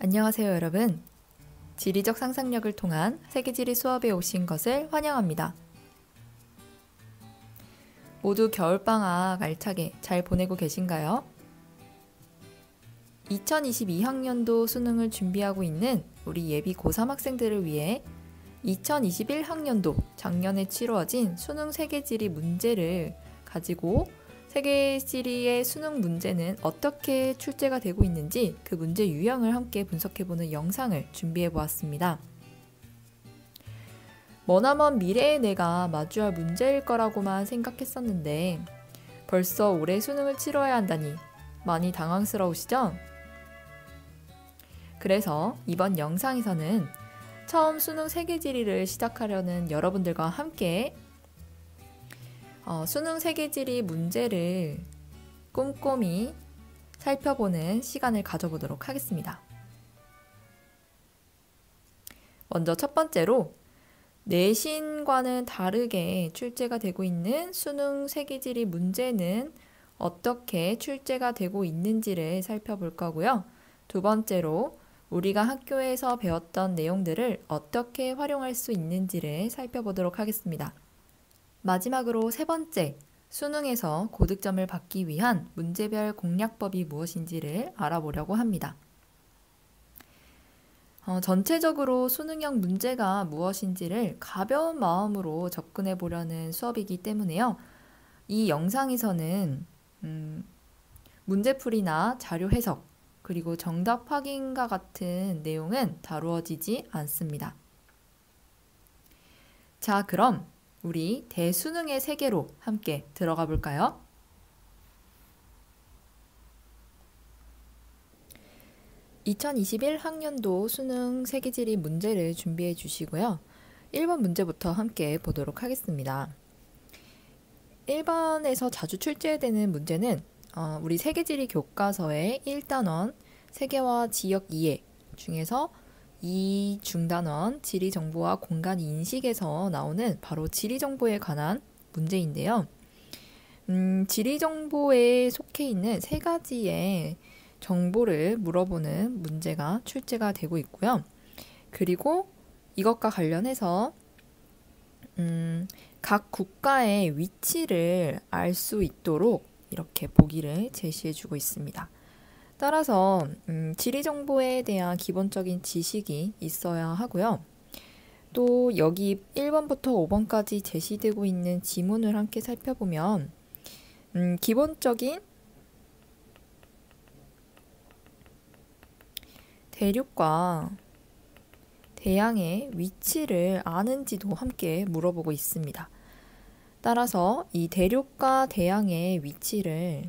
안녕하세요, 여러분. 지리적 상상력을 통한 세계지리 수업에 오신 것을 환영합니다. 모두 겨울방학 알차게 잘 보내고 계신가요? 2022학년도 수능을 준비하고 있는 우리 예비 고3 학생들을 위해 2021학년도 작년에 치루어진 수능 세계지리 문제를 가지고 세계지리의 수능 문제는 어떻게 출제가 되고 있는지 그 문제 유형을 함께 분석해보는 영상을 준비해보았습니다. 머나먼 미래의 내가 마주할 문제일 거라고만 생각했었는데 벌써 올해 수능을 치러야 한다니 많이 당황스러우시죠? 그래서 이번 영상에서는 처음 수능 세계지리를 시작하려는 여러분들과 함께 수능 세계지리 문제를 꼼꼼히 살펴보는 시간을 가져보도록 하겠습니다. 먼저 첫 번째로 내신과는 다르게 출제가 되고 있는 수능 세계지리 문제는 어떻게 출제가 되고 있는지를 살펴볼 거고요. 두 번째로 우리가 학교에서 배웠던 내용들을 어떻게 활용할 수 있는지를 살펴보도록 하겠습니다. 마지막으로 세 번째, 수능에서 고득점을 받기 위한 문제별 공략법이 무엇인지를 알아보려고 합니다. 전체적으로 수능형 문제가 무엇인지를 가벼운 마음으로 접근해 보려는 수업이기 때문에요. 이 영상에서는 문제풀이나 자료 해석, 그리고 정답 확인과 같은 내용은 다루어지지 않습니다. 자, 그럼 우리 대수능의 세계로 함께 들어가 볼까요? (2021학년도) 수능 세계지리 문제를 준비해 주시고요. 1번 문제부터 함께 보도록 하겠습니다. 1번에서 자주 출제되는 문제는 우리 세계지리 교과서의 1단원 세계와 지역 이해 중에서 이 중단원 지리정보와 공간 인식에서 나오는 바로 지리정보에 관한 문제인데요. 지리정보에 속해 있는 세 가지의 정보를 물어보는 문제가 출제가 되고 있고요. 그리고 이것과 관련해서 각 국가의 위치를 알 수 있도록 이렇게 보기를 제시해주고 있습니다. 따라서 지리정보에 대한 기본적인 지식이 있어야 하고요. 또 여기 1번부터 5번까지 제시되고 있는 지문을 함께 살펴보면 기본적인 대륙과 대양의 위치를 아는지도 함께 물어보고 있습니다. 따라서 이 대륙과 대양의 위치를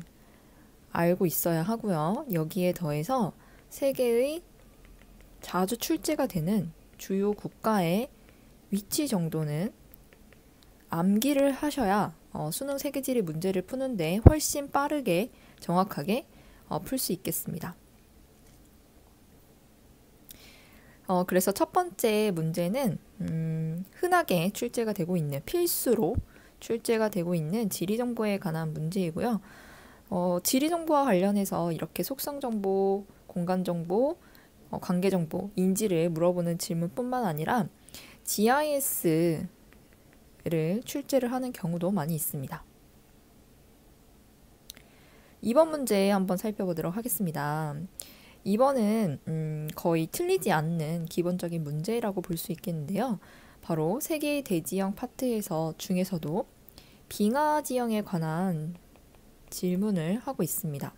알고 있어야 하고요. 여기에 더해서 세계의 자주 출제가 되는 주요 국가의 위치 정도는 암기를 하셔야 수능 세계지리 문제를 푸는데 훨씬 빠르게 정확하게 풀 수 있겠습니다. 그래서 첫 번째 문제는 흔하게 출제가 되고 있는 필수로 출제가 되고 있는 지리정보에 관한 문제이고요. 지리정보와 관련해서 이렇게 속성정보, 공간정보, 관계정보, 인지를 물어보는 질문뿐만 아니라 GIS를 출제를 하는 경우도 많이 있습니다. 2번 문제 한번 살펴보도록 하겠습니다. 2번은 거의 틀리지 않는 기본적인 문제라고 볼 수 있겠는데요. 바로 세계의 대지형 파트에서 중에서도 빙하 지형에 관한 질문을 하고 있습니다.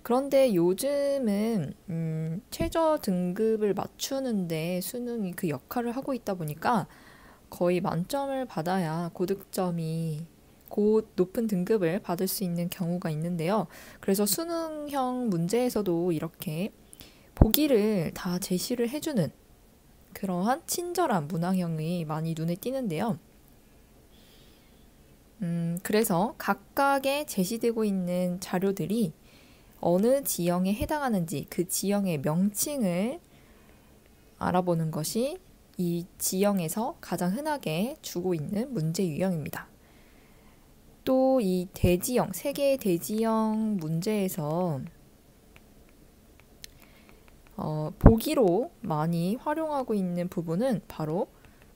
그런데 요즘은 최저 등급을 맞추는데 수능이 그 역할을 하고 있다 보니까 거의 만점을 받아야 고득점이 높은 등급을 받을 수 있는 경우가 있는데요. 그래서 수능형 문제에서도 이렇게 보기를 다 제시를 해주는 그러한 친절한 문항형이 많이 눈에 띄는데요. 그래서 각각의 제시되고 있는 자료들이 어느 지형에 해당하는지 그 지형의 명칭을 알아보는 것이 이 지형에서 가장 흔하게 주고 있는 문제 유형입니다. 또 이 대지형, 세계의 대지형 문제에서 보기로 많이 활용하고 있는 부분은 바로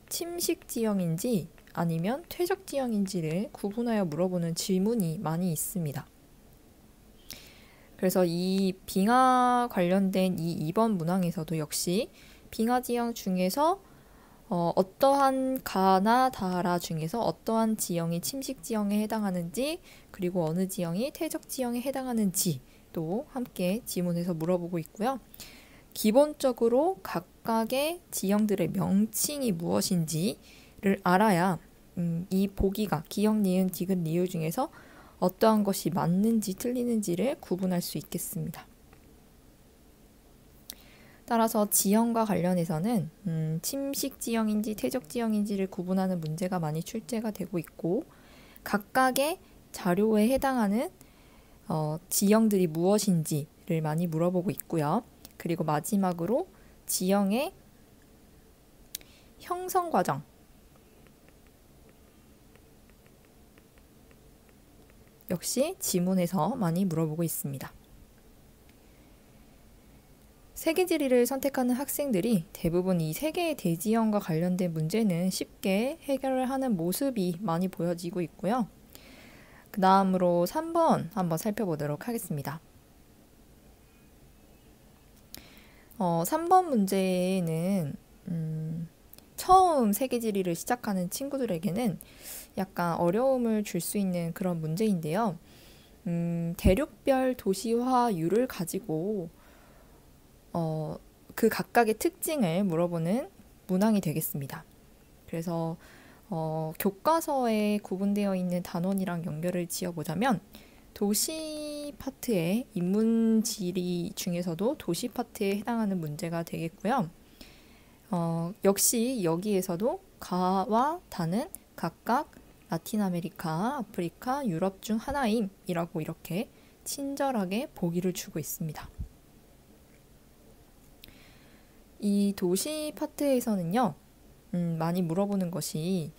침식 지형인지 아니면 퇴적 지형인지를 구분하여 물어보는 질문이 많이 있습니다. 그래서 이 빙하 관련된 이 2번 문항에서도 역시 빙하 지형 중에서 어떠한 가나 다라 중에서 어떠한 지형이 침식 지형에 해당하는지, 그리고 어느 지형이 퇴적 지형에 해당하는지도 함께 지문에서 물어보고 있고요. 기본적으로 각각의 지형들의 명칭이 무엇인지를 알아야 이 보기가 기역, 니은, 디귿, 리을 중에서 어떠한 것이 맞는지 틀리는지를 구분할 수 있겠습니다. 따라서 지형과 관련해서는 침식 지형인지 퇴적 지형인지를 구분하는 문제가 많이 출제가 되고 있고, 각각의 자료에 해당하는 지형들이 무엇인지를 많이 물어보고 있고요. 그리고 마지막으로 지형의 형성 과정, 역시 지문에서 많이 물어보고 있습니다. 세계지리를 선택하는 학생들이 대부분 이 세계의 대지형과 관련된 문제는 쉽게 해결을 하는 모습이 많이 보여지고 있고요. 그 다음으로 3번 한번 살펴보도록 하겠습니다. 3번 문제는 처음 세계지리를 시작하는 친구들에게는 약간 어려움을 줄 수 있는 그런 문제인데요. 대륙별 도시화율을 가지고 그 각각의 특징을 물어보는 문항이 되겠습니다. 그래서 교과서에 구분되어 있는 단원이랑 연결을 지어보자면 도시 파트의 인문지리 중에서도 도시 파트에 해당하는 문제가 되겠고요. 역시 여기에서도 가와 다는 각각 라틴 아메리카, 아프리카, 유럽 중 하나임이라고 이렇게 친절하게 보기를 주고 있습니다. 이 도시 파트에서는요, 많이 물어보는 것이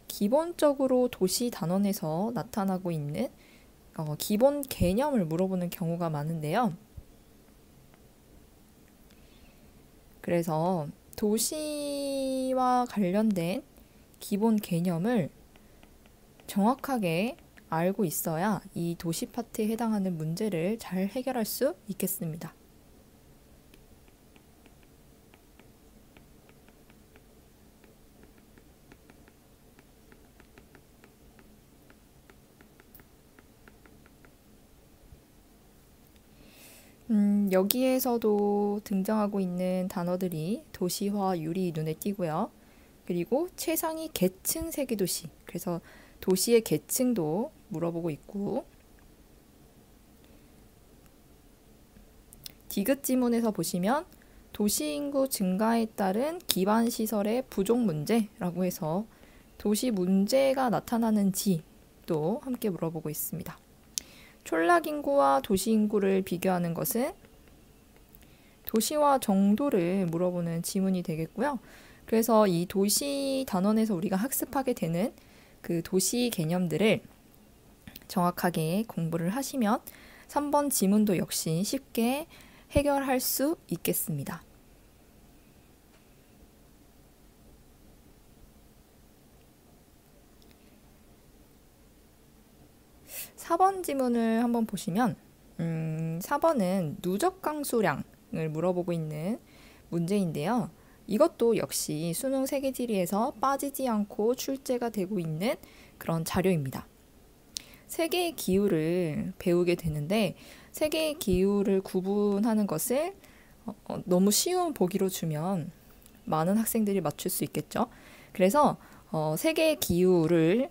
기본적으로 도시 단원에서 나타나고 있는 기본 개념을 물어보는 경우가 많은데요. 그래서 도시와 관련된 기본 개념을 정확하게 알고 있어야 이 도시 파트에 해당하는 문제를 잘 해결할 수 있겠습니다. 여기에서도 등장하고 있는 단어들이 도시화율이 눈에 띄고요. 그리고 최상위 계층 세계도시, 그래서 도시의 계층도 물어보고 있고, 디귿 지문에서 보시면 도시 인구 증가에 따른 기반 시설의 부족 문제라고 해서 도시 문제가 나타나는지도 함께 물어보고 있습니다. 촌락 인구와 도시 인구를 비교하는 것은 도시화 정도를 물어보는 지문이 되겠고요. 그래서 이 도시 단원에서 우리가 학습하게 되는 그 도시 개념들을 정확하게 공부를 하시면 3번 지문도 역시 쉽게 해결할 수 있겠습니다. 4번 지문을 한번 보시면 4번은 누적 강수량을 물어보고 있는 문제인데요. 이것도 역시 수능 세계지리에서 빠지지 않고 출제가 되고 있는 그런 자료입니다. 세계의 기후를 배우게 되는데 세계의 기후를 구분하는 것을 너무 쉬운 보기로 주면 많은 학생들이 맞출 수 있겠죠. 그래서 세계의 기후를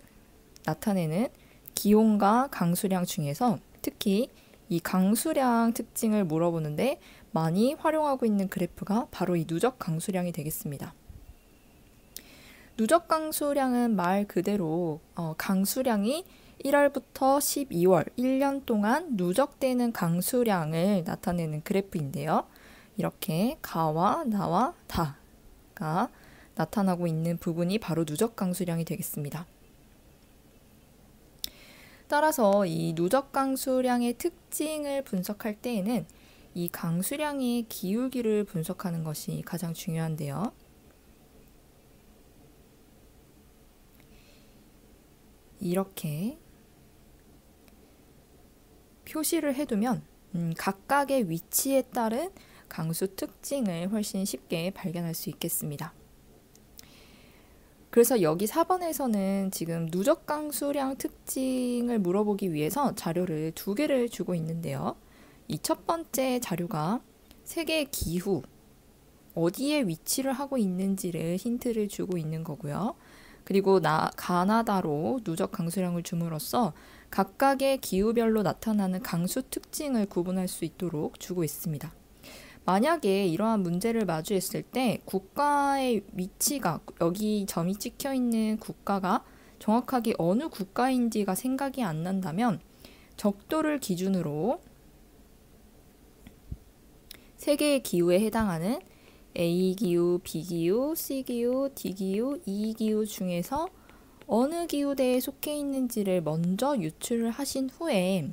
나타내는 기온과 강수량 중에서 특히 이 강수량 특징을 물어보는데 많이 활용하고 있는 그래프가 바로 이 누적 강수량이 되겠습니다. 누적 강수량은 말 그대로 강수량이 1월부터 12월 1년 동안 누적되는 강수량을 나타내는 그래프인데요. 이렇게 가와 나와 다가 나타나고 있는 부분이 바로 누적 강수량이 되겠습니다. 따라서 이 누적 강수량의 특징을 분석할 때에는 이 강수량의 기울기를 분석하는 것이 가장 중요한데요. 이렇게 표시를 해두면 각각의 위치에 따른 강수 특징을 훨씬 쉽게 발견할 수 있겠습니다. 그래서 여기 4번에서는 지금 누적 강수량 특징을 물어보기 위해서 자료를 2개를 주고 있는데요. 이 첫 번째 자료가 세계의 기후, 어디에 위치를 하고 있는지를 힌트를 주고 있는 거고요. 그리고 가나다로 누적 강수량을 줌으로써 각각의 기후별로 나타나는 강수 특징을 구분할 수 있도록 주고 있습니다. 만약에 이러한 문제를 마주했을 때 국가의 위치가, 여기 점이 찍혀 있는 국가가 정확하게 어느 국가인지가 생각이 안 난다면 적도를 기준으로 세계의 기후에 해당하는 A기후, B기후, C기후, D기후, E기후 중에서 어느 기후대에 속해 있는지를 먼저 유출을 하신 후에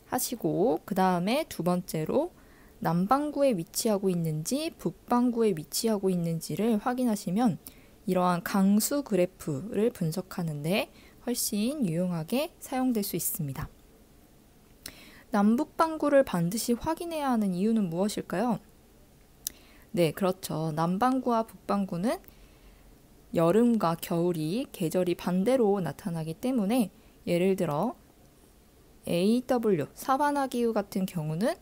하시고, 그 다음에 두 번째로 남반구에 위치하고 있는지 북반구에 위치하고 있는지를 확인하시면 이러한 강수 그래프를 분석하는데 훨씬 유용하게 사용될 수 있습니다. 남북반구를 반드시 확인해야 하는 이유는 무엇일까요? 네, 그렇죠. 남반구와 북반구는 여름과 겨울이 계절이 반대로 나타나기 때문에 예를 들어 AW, 사바나 기후 같은 경우는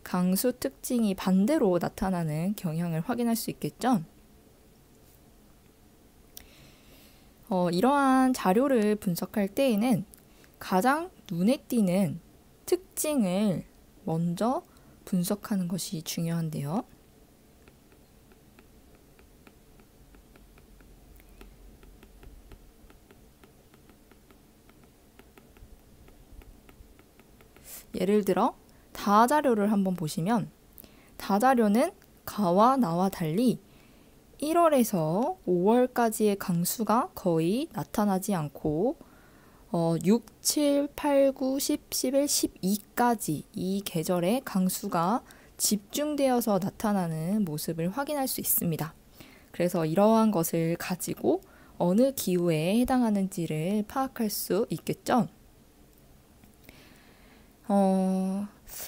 강수 특징이 반대로 나타나는 경향을 확인할 수 있겠죠. 이러한 자료를 분석할 때에는 가장 눈에 띄는 특징을 먼저 분석하는 것이 중요한데요. 예를 들어 다자료를 한번 보시면 다자료는 가와 나와 달리 1월에서 5월까지의 강수가 거의 나타나지 않고 6, 7, 8, 9, 10, 11, 12까지 이 계절의 강수가 집중되어서 나타나는 모습을 확인할 수 있습니다. 그래서 이러한 것을 가지고 어느 기후에 해당하는지를 파악할 수 있겠죠.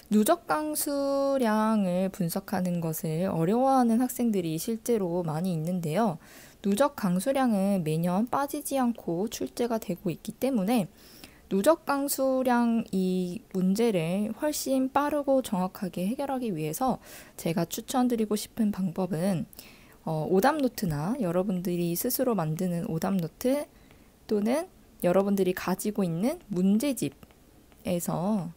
누적 강수량을 분석하는 것을 어려워하는 학생들이 실제로 많이 있는데요. 누적 강수량은 매년 빠지지 않고 출제가 되고 있기 때문에 누적 강수량 이 문제를 훨씬 빠르고 정확하게 해결하기 위해서 제가 추천드리고 싶은 방법은 오답노트나 여러분들이 스스로 만드는 오답노트 또는 여러분들이 가지고 있는 문제집에서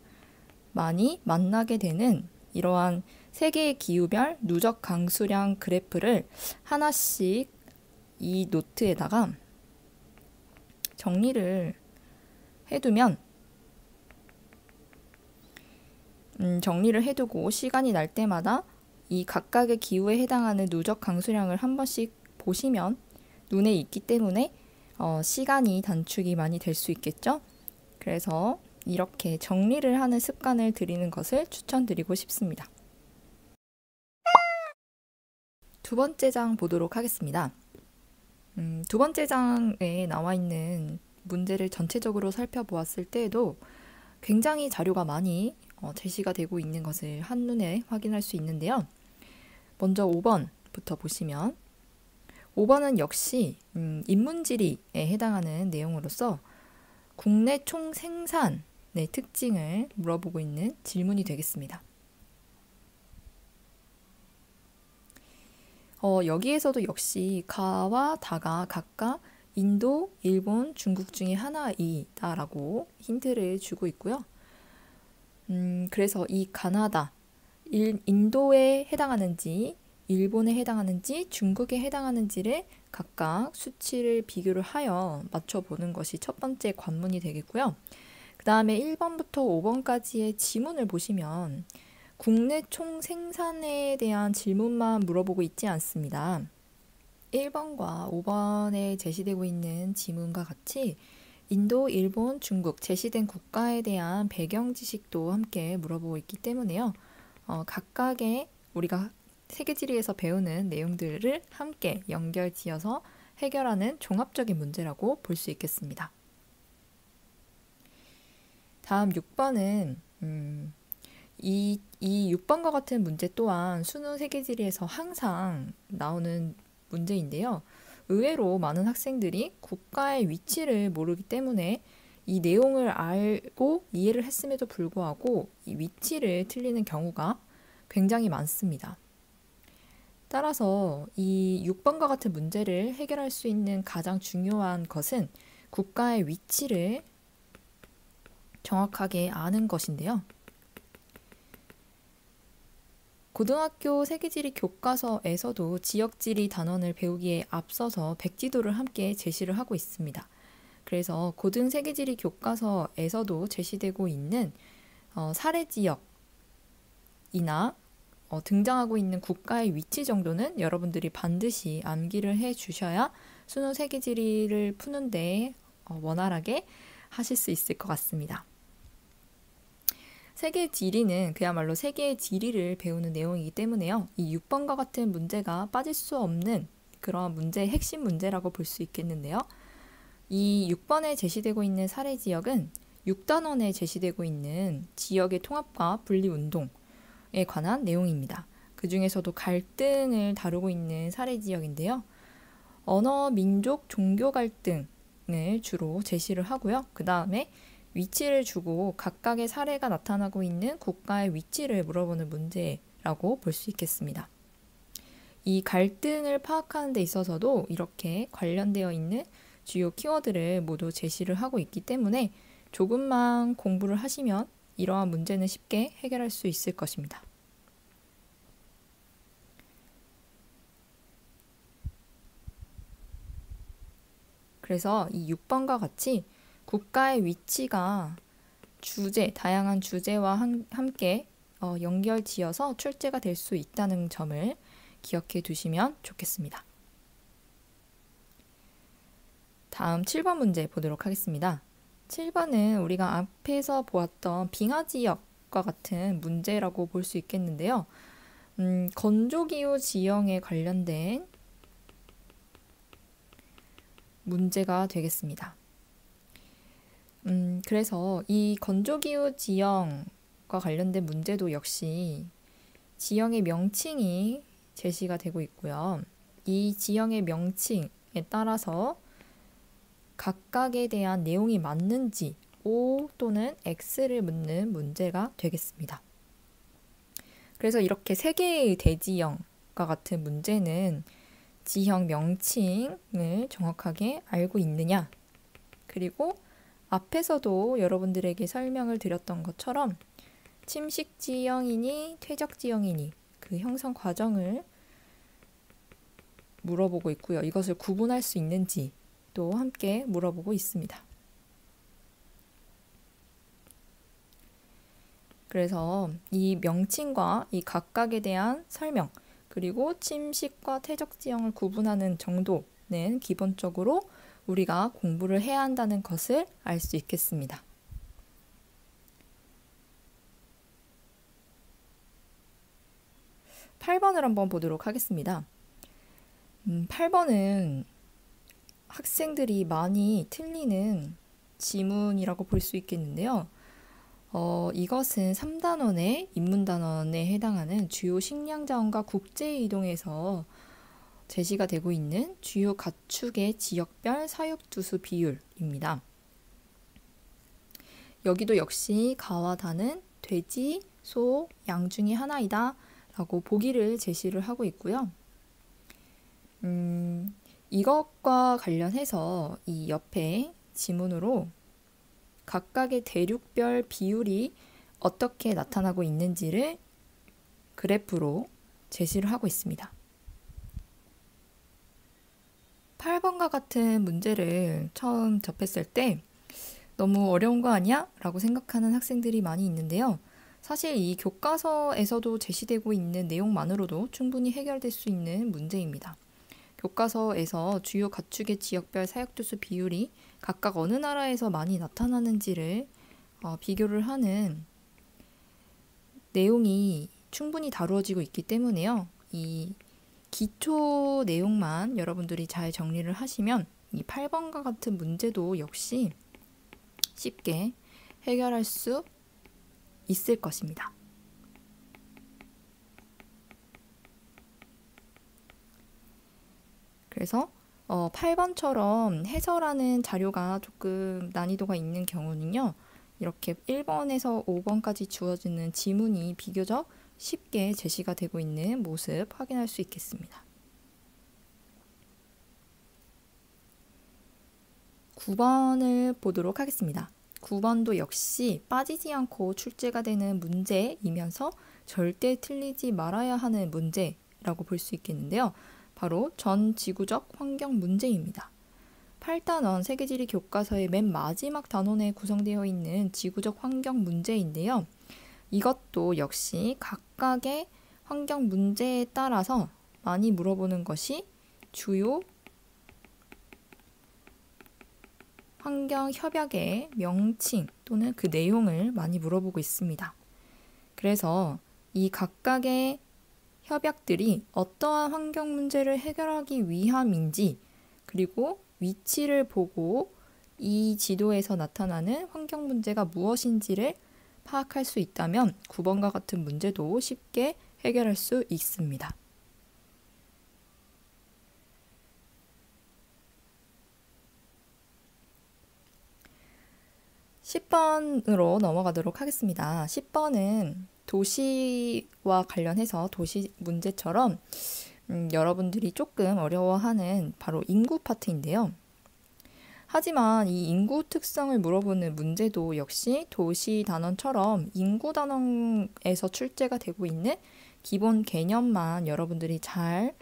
많이 만나게 되는 이러한 세계의 기후별 누적 강수량 그래프를 하나씩 이 노트에다가 정리를 해두면 정리를 해두고 시간이 날 때마다 이 각각의 기후에 해당하는 누적 강수량을 한 번씩 보시면 눈에 익기 때문에 시간이 단축이 많이 될 수 있겠죠. 그래서 이렇게 정리를 하는 습관을 들이는 것을 추천드리고 싶습니다. 두 번째 장 보도록 하겠습니다. 두 번째 장에 나와 있는 문제를 전체적으로 살펴보았을 때에도 굉장히 자료가 많이 제시가 되고 있는 것을 한눈에 확인할 수 있는데요. 먼저 5번부터 보시면 5번은 역시 인문지리에 해당하는 내용으로서 국내 총 생산의 특징을 물어보고 있는 질문이 되겠습니다. 여기에서도 역시 가와 다가 각각 인도, 일본, 중국 중에 하나이다라고 힌트를 주고 있고요. 그래서 이 가나다, 인도에 해당하는지, 일본에 해당하는지, 중국에 해당하는지를 각각 수치를 비교를 하여 맞춰보는 것이 첫 번째 관문이 되겠고요. 그 다음에 1번부터 5번까지의 지문을 보시면 국내 총 생산에 대한 질문만 물어보고 있지 않습니다. 1번과 5번에 제시되고 있는 지문과 같이 인도, 일본, 중국 제시된 국가에 대한 배경 지식도 함께 물어보고 있기 때문에요. 각각의 우리가 세계지리에서 배우는 내용들을 함께 연결지어서 해결하는 종합적인 문제라고 볼 수 있겠습니다. 다음 6번은 이 6번과 같은 문제 또한 수능 세계지리에서 항상 나오는 문제인데요. 의외로 많은 학생들이 국가의 위치를 모르기 때문에 이 내용을 알고 이해를 했음에도 불구하고 이 위치를 틀리는 경우가 굉장히 많습니다. 따라서 이 6번과 같은 문제를 해결할 수 있는 가장 중요한 것은 국가의 위치를 정확하게 아는 것인데요. 고등학교 세계지리 교과서에서도 지역지리 단원을 배우기에 앞서서 백지도를 함께 제시를 하고 있습니다. 그래서 고등 세계지리 교과서에서도 제시되고 있는 사례지역이나 등장하고 있는 국가의 위치 정도는 여러분들이 반드시 암기를 해 주셔야 수능 세계지리를 푸는데 원활하게 하실 수 있을 것 같습니다. 세계 지리는 그야말로 세계의 지리를 배우는 내용이기 때문에요. 이 6번과 같은 문제가 빠질 수 없는 그런 문제의 핵심 문제라고 볼 수 있겠는데요. 이 6번에 제시되고 있는 사례 지역은 6단원에 제시되고 있는 지역의 통합과 분리운동에 관한 내용입니다. 그 중에서도 갈등을 다루고 있는 사례 지역인데요. 언어, 민족, 종교 갈등을 주로 제시를 하고요. 그 다음에 위치를 주고 각각의 사례가 나타나고 있는 국가의 위치를 물어보는 문제라고 볼 수 있겠습니다. 이 갈등을 파악하는 데 있어서도 이렇게 관련되어 있는 주요 키워드를 모두 제시를 하고 있기 때문에 조금만 공부를 하시면 이러한 문제는 쉽게 해결할 수 있을 것입니다. 그래서 이 6번과 같이 국가의 위치가 다양한 주제와 함께 연결지어서 출제가 될 수 있다는 점을 기억해 두시면 좋겠습니다. 다음 7번 문제 보도록 하겠습니다. 7번은 우리가 앞에서 보았던 빙하지역과 같은 문제라고 볼 수 있겠는데요. 건조기후 지형에 관련된 문제가 되겠습니다. 그래서 이 건조기후 지형과 관련된 문제도 역시 지형의 명칭이 제시가 되고 있고요. 이 지형의 명칭에 따라서 각각에 대한 내용이 맞는지 O 또는 X를 묻는 문제가 되겠습니다. 그래서 이렇게 세 개의 대지형과 같은 문제는 지형 명칭을 정확하게 알고 있느냐, 그리고 앞에서도 여러분들에게 설명을 드렸던 것처럼 침식 지형이니 퇴적 지형이니 그 형성 과정을 물어보고 있고요. 이것을 구분할 수 있는지 또 함께 물어보고 있습니다. 그래서 이 명칭과 이 각각에 대한 설명, 그리고 침식과 퇴적 지형을 구분하는 정도는 기본적으로 우리가 공부를 해야 한다는 것을 알 수 있겠습니다. (8번을) 한번 보도록 하겠습니다. 8번은 학생들이 많이 틀리는 지문이라고 볼 수 있겠는데요. 이것은 3단원의 인문단원에 해당하는 주요 식량자원과 국제이동에서 제시가 되고 있는 주요 가축의 지역별 사육두수 비율입니다. 여기도 역시 가와 다는 돼지, 소, 양 중에 하나이다 라고 보기를 제시를 하고 있고요. 이것과 관련해서 이 옆에 지문으로 각각의 대륙별 비율이 어떻게 나타나고 있는지를 그래프로 제시를 하고 있습니다. 8번과 같은 문제를 처음 접했을 때 너무 어려운 거 아니야? 라고 생각하는 학생들이 많이 있는데요. 사실 이 교과서에서도 제시되고 있는 내용만으로도 충분히 해결될 수 있는 문제입니다. 교과서에서 주요 가축의 지역별 사육두수 비율이 각각 어느 나라에서 많이 나타나는지를 비교를 하는 내용이 충분히 다루어지고 있기 때문에요. 이 기초 내용만 여러분들이 잘 정리를 하시면 이 8번과 같은 문제도 역시 쉽게 해결할 수 있을 것입니다. 그래서 8번처럼 해설하는 자료가 조금 난이도가 있는 경우는요. 이렇게 1번에서 5번까지 주어지는 지문이 비교적 쉽게 제시가 되고 있는 모습 확인할 수 있겠습니다. 9번을 보도록 하겠습니다. 9번도 역시 빠지지 않고 출제가 되는 문제이면서 절대 틀리지 말아야 하는 문제라고 볼 수 있겠는데요. 바로 전 지구적 환경 문제입니다. 8단원 세계지리 교과서의 맨 마지막 단원에 구성되어 있는 지구적 환경 문제인데요. 이것도 역시 각각의 환경 문제에 따라서 많이 물어보는 것이 주요 환경 협약의 명칭 또는 그 내용을 많이 물어보고 있습니다. 그래서 이 각각의 협약들이 어떠한 환경 문제를 해결하기 위함인지, 그리고 위치를 보고 이 지도에서 나타나는 환경 문제가 무엇인지를 파악할 수 있다면 9번과 같은 문제도 쉽게 해결할 수 있습니다. 10번으로 넘어가도록 하겠습니다. 10번은 도시와 관련해서 도시 문제처럼 여러분들이 조금 어려워하는 바로 인구 파트인데요. 하지만 이 인구 특성을 물어보는 문제도 역시 도시 단원처럼 인구 단원에서 출제가 되고 있는 기본 개념만 여러분들이 잘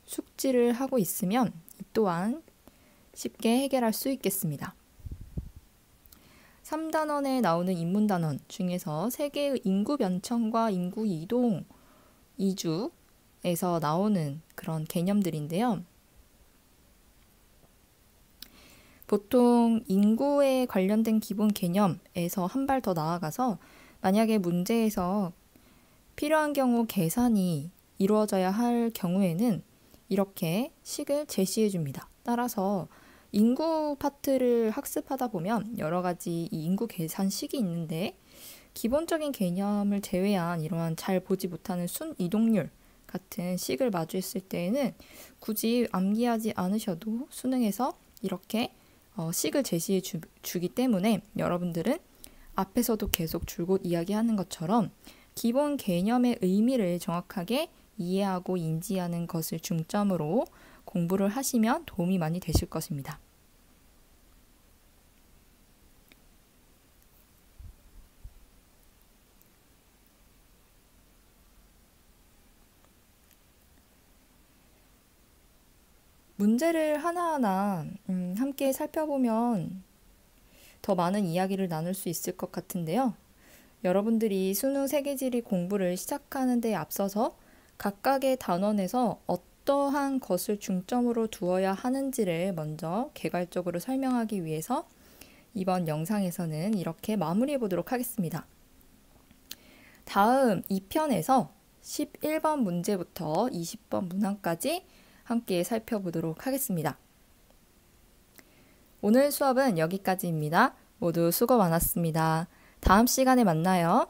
숙지를 하고 있으면 이 또한 쉽게 해결할 수 있겠습니다. 3단원에 나오는 인문단원 중에서 세계의 인구 변천과 인구 이동, 이주에서 나오는 그런 개념들인데요. 보통 인구에 관련된 기본 개념에서 한 발 더 나아가서 만약에 문제에서 필요한 경우 계산이 이루어져야 할 경우에는 이렇게 식을 제시해 줍니다. 따라서 인구 파트를 학습하다 보면 여러 가지 이 인구 계산식이 있는데 기본적인 개념을 제외한 이러한 잘 보지 못하는 순 이동률 같은 식을 마주했을 때에는 굳이 암기하지 않으셔도 수능에서 이렇게 식을 제시해 주기 때문에 여러분들은 앞에서도 계속 줄곧 이야기하는 것처럼 기본 개념의 의미를 정확하게 이해하고 인지하는 것을 중점으로 공부를 하시면 도움이 많이 되실 것입니다. 문제를 하나하나 함께 살펴보면 더 많은 이야기를 나눌 수 있을 것 같은데요. 여러분들이 수능 세계지리 공부를 시작하는 데 앞서서 각각의 단원에서 어떠한 것을 중점으로 두어야 하는지를 먼저 개괄적으로 설명하기 위해서 이번 영상에서는 이렇게 마무리해 보도록 하겠습니다. 다음 2편에서 11번 문제부터 20번 문항까지 함께 살펴보도록 하겠습니다. 오늘 수업은 여기까지입니다. 모두 수고 많았습니다. 다음 시간에 만나요.